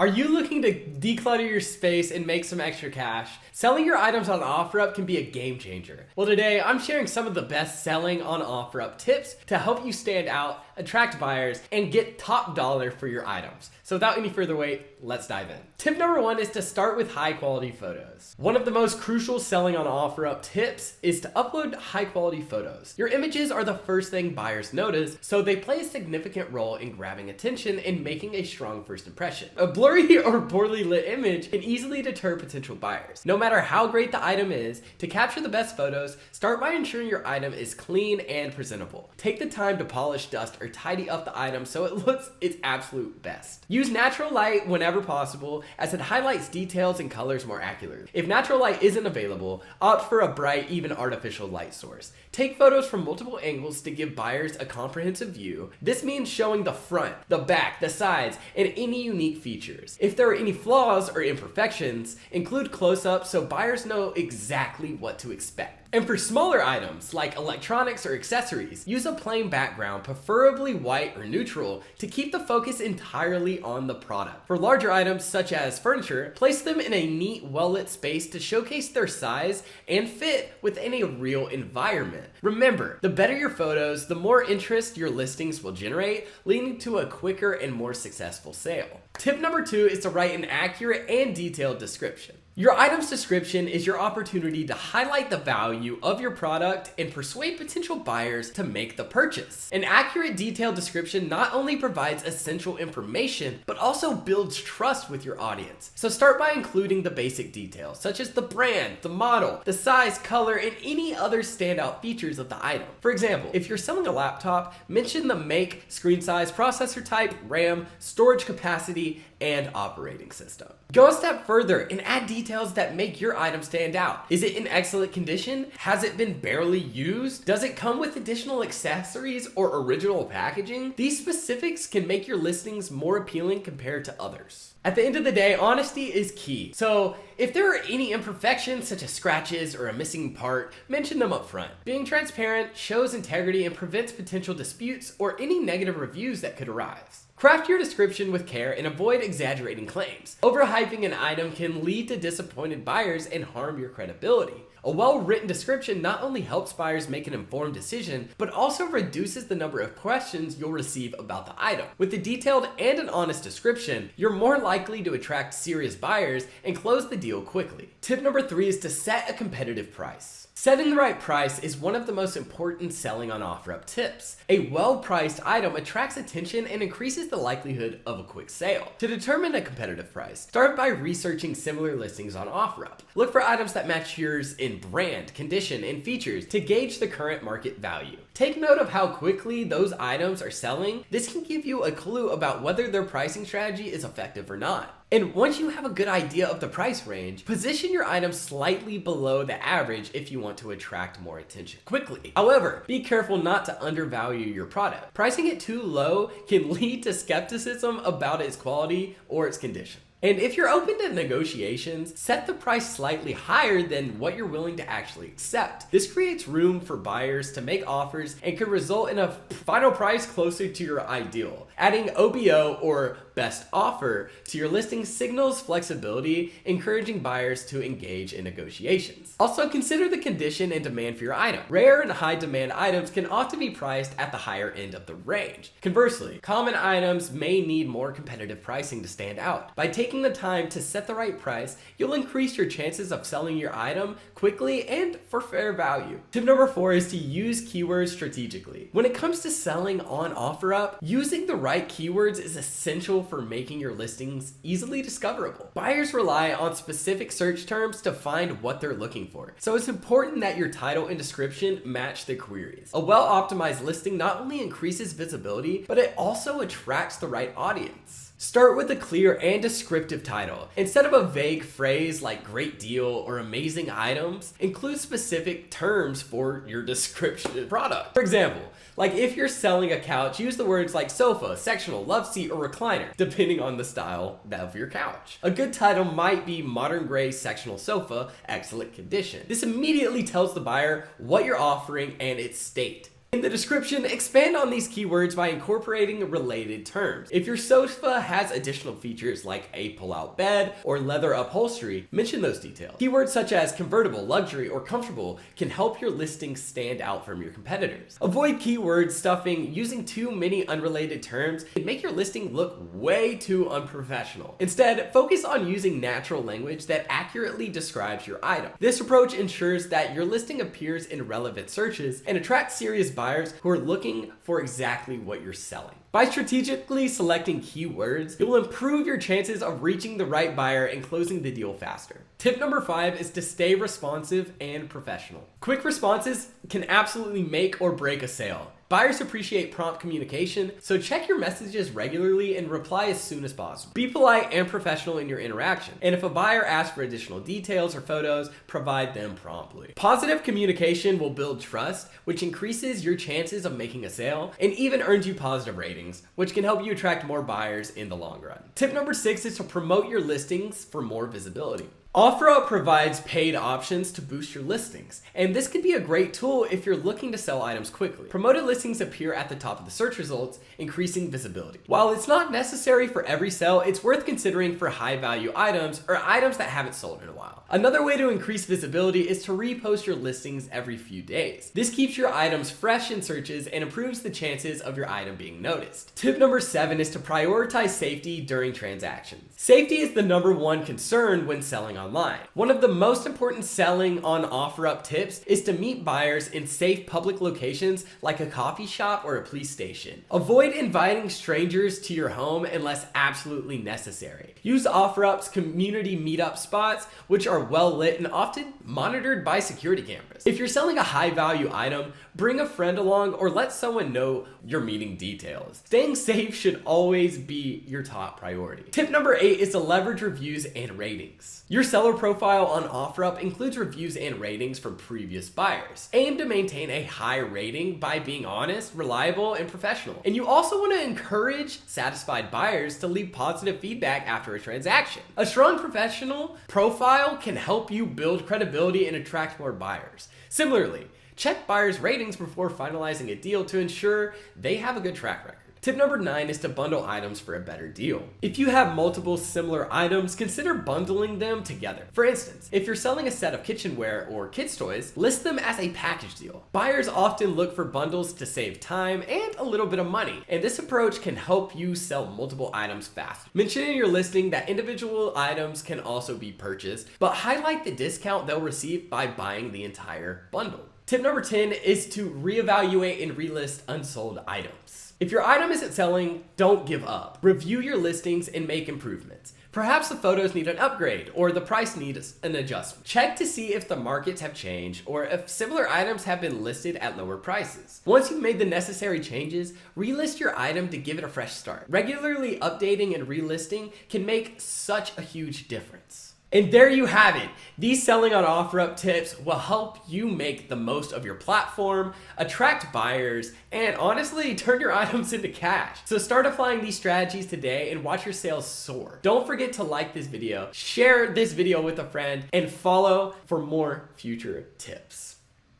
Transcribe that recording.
Are you looking to declutter your space and make some extra cash? Selling your items on OfferUp can be a game changer. Well, today I'm sharing some of the best selling on OfferUp tips to help you stand out, attract buyers, and get top dollar for your items. So without any further wait, let's dive in. Tip number one is to start with high quality photos. One of the most crucial selling on OfferUp tips is to upload high quality photos. Your images are the first thing buyers notice, so they play a significant role in grabbing attention and making a strong first impression. A blurry or poorly lit image can easily deter potential buyers. No matter how great the item is, to capture the best photos, start by ensuring your item is clean and presentable. Take the time to polish, dust, or tidy up the item so it looks its absolute best. Use natural light whenever possible, as it highlights details and colors more accurately. If natural light isn't available, opt for a bright, even artificial light source. Take photos from multiple angles to give buyers a comprehensive view. This means showing the front, the back, the sides, and any unique features. If there are any flaws or imperfections, include close-ups so buyers know exactly what to expect. And for smaller items like electronics or accessories, use a plain background, preferably white or neutral, to keep the focus entirely on the product. For larger items such as furniture, place them in a neat, well-lit space to showcase their size and fit within a real environment. Remember, the better your photos, the more interest your listings will generate, leading to a quicker and more successful sale. Tip number two is to write an accurate and detailed description. Your item's description is your opportunity to highlight the value of your product and persuade potential buyers to make the purchase. An accurate, detailed description not only provides essential information, but also builds trust with your audience. So start by including the basic details, such as the brand, the model, the size, color, and any other standout features of the item. For example, if you're selling a laptop, mention the make, screen size, processor type, RAM, storage capacity, and operating system. Go a step further and add details that make your item stand out. Is it in excellent condition? Has it been barely used? Does it come with additional accessories or original packaging? These specifics can make your listings more appealing compared to others. At the end of the day, honesty is key. So if there are any imperfections such as scratches or a missing part, mention them up front. Being transparent shows integrity and prevents potential disputes or any negative reviews that could arise. Craft your description with care and avoid exaggerating claims. Overhyping an item can lead to disappointed buyers and harm your credibility. A well-written description not only helps buyers make an informed decision, but also reduces the number of questions you'll receive about the item. With a detailed and an honest description, you're more likely to attract serious buyers and close the deal quickly. Tip number three is to set a competitive price. Setting the right price is one of the most important selling on OfferUp tips. A well-priced item attracts attention and increases the likelihood of a quick sale. To determine a competitive price, start by researching similar listings on OfferUp. Look for items that match yours in brand, condition, and features to gauge the current market value. Take note of how quickly those items are selling. This can give you a clue about whether their pricing strategy is effective or not. And once you have a good idea of the price range, position your item slightly below the average if you want to attract more attention quickly. However, be careful not to undervalue your product. Pricing it too low can lead to skepticism about its quality or its condition. And if you're open to negotiations, set the price slightly higher than what you're willing to actually accept. This creates room for buyers to make offers and could result in a final price closer to your ideal. Adding OBO or best offer to your listing signals flexibility, encouraging buyers to engage in negotiations. Also, consider the condition and demand for your item. Rare and high demand items can often be priced at the higher end of the range. Conversely, common items may need more competitive pricing to stand out. By taking the time to set the right price, you'll increase your chances of selling your item quickly and for fair value. Tip number four is to use keywords strategically. When it comes to selling on OfferUp, using the right keywords is essential for making your listings easily discoverable. Buyers rely on specific search terms to find what they're looking for, so it's important that your title and description match the queries. A well-optimized listing not only increases visibility, but it also attracts the right audience. Start with a clear and descriptive title. Instead of a vague phrase like great deal or amazing items, include specific terms for your description product. For example, like if you're selling a couch, use the words like sofa, sectional, love seat, or recliner, depending on the style of your couch. A good title might be modern gray sectional sofa, excellent condition. This immediately tells the buyer what you're offering and its state. In the description, expand on these keywords by incorporating related terms. If your sofa has additional features like a pull-out bed or leather upholstery, mention those details. Keywords such as convertible, luxury, or comfortable can help your listing stand out from your competitors. Avoid keyword stuffing. Using too many unrelated terms can make your listing look way too unprofessional. Instead, focus on using natural language that accurately describes your item. This approach ensures that your listing appears in relevant searches and attracts serious buyers who are looking for exactly what you're selling. By strategically selecting keywords, it will improve your chances of reaching the right buyer and closing the deal faster. Tip number 5 is to stay responsive and professional. Quick responses can absolutely make or break a sale. Buyers appreciate prompt communication, so check your messages regularly and reply as soon as possible. Be polite and professional in your interaction, and if a buyer asks for additional details or photos, provide them promptly. Positive communication will build trust, which increases your chances of making a sale and even earns you positive ratings, which can help you attract more buyers in the long run. Tip number 6 is to promote your listings for more visibility. OfferUp provides paid options to boost your listings, and this could be a great tool if you're looking to sell items quickly. Promoted listings appear at the top of the search results, increasing visibility. While it's not necessary for every sale, it's worth considering for high-value items or items that haven't sold in a while. Another way to increase visibility is to repost your listings every few days. This keeps your items fresh in searches and improves the chances of your item being noticed. Tip number 7 is to prioritize safety during transactions. Safety is the number one concern when selling online. One of the most important selling on OfferUp tips is to meet buyers in safe public locations like a coffee shop or a police station. Avoid inviting strangers to your home unless absolutely necessary. Use OfferUp's community meetup spots, which are well lit and often monitored by security cameras. If you're selling a high value item, bring a friend along or let someone know your meeting details. Staying safe should always be your top priority. Tip number 8 is to leverage reviews and ratings. Your seller profile on OfferUp includes reviews and ratings from previous buyers. Aim to maintain a high rating by being honest, reliable, and professional. And you also want to encourage satisfied buyers to leave positive feedback after a transaction. A strong professional profile can help you build credibility and attract more buyers. Similarly, check buyers' ratings before finalizing a deal to ensure they have a good track record. Tip number 9 is to bundle items for a better deal. If you have multiple similar items, consider bundling them together. For instance, if you're selling a set of kitchenware or kids' toys, list them as a package deal. Buyers often look for bundles to save time and a little bit of money, and this approach can help you sell multiple items fast. Mention in your listing that individual items can also be purchased, but highlight the discount they'll receive by buying the entire bundle. Tip number 10 is to reevaluate and relist unsold items. If your item isn't selling, don't give up. Review your listings and make improvements. Perhaps the photos need an upgrade or the price needs an adjustment. Check to see if the markets have changed or if similar items have been listed at lower prices. Once you've made the necessary changes, relist your item to give it a fresh start. Regularly updating and relisting can make such a huge difference. And there you have it. These selling on OfferUp tips will help you make the most of your platform, attract buyers, and honestly, turn your items into cash. So start applying these strategies today and watch your sales soar. Don't forget to like this video, share this video with a friend, and follow for more future tips.